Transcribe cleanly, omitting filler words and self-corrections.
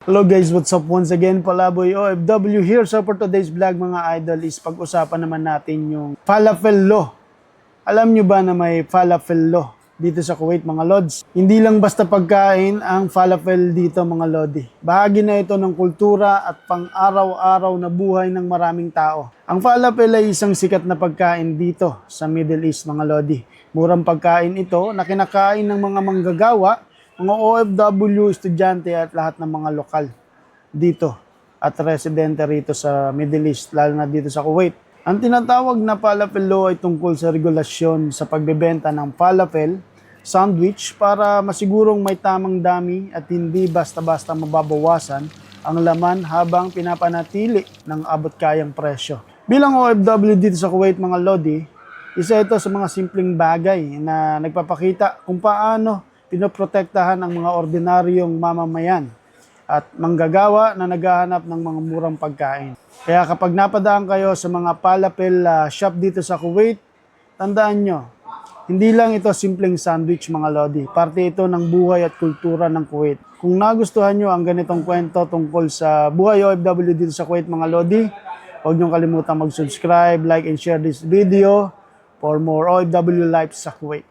Hello guys, what's up once again? Palaboy OFW here. So for today's vlog mga idol is pag-usapan naman natin yung falafel law. Alam nyo ba na may falafel law dito sa Kuwait mga lods? Hindi lang basta pagkain ang falafel dito mga lodi. Bahagi na ito ng kultura at pang-araw-araw na buhay ng maraming tao. Ang falafel ay isang sikat na pagkain dito sa Middle East mga lodi. Murang pagkain ito na kinakain ng mga manggagawa, mga OFW, estudyante at lahat ng mga lokal dito at residente rito sa Middle East, lalo na dito sa Kuwait. Ang tinatawag na falafel law ay tungkol sa regulasyon sa pagbebenta ng falafel sandwich para masigurong may tamang dami at hindi basta-basta mababawasan ang laman habang pinapanatili ng abot-kayang presyo. Bilang OFW dito sa Kuwait mga lodi, isa ito sa mga simpleng bagay na nagpapakita kung paano pinoprotektahan ang mga ordinaryong mamamayan at manggagawa na naghahanap ng mga murang pagkain. Kaya kapag napadaan kayo sa mga falafel shop dito sa Kuwait, tandaan nyo, hindi lang ito simpleng sandwich mga lodi. Parte ito ng buhay at kultura ng Kuwait. Kung nagustuhan nyo ang ganitong kwento tungkol sa buhay OFW dito sa Kuwait mga lodi, huwag nyo kalimutan mag-subscribe, like, and share this video for more OFW life sa Kuwait.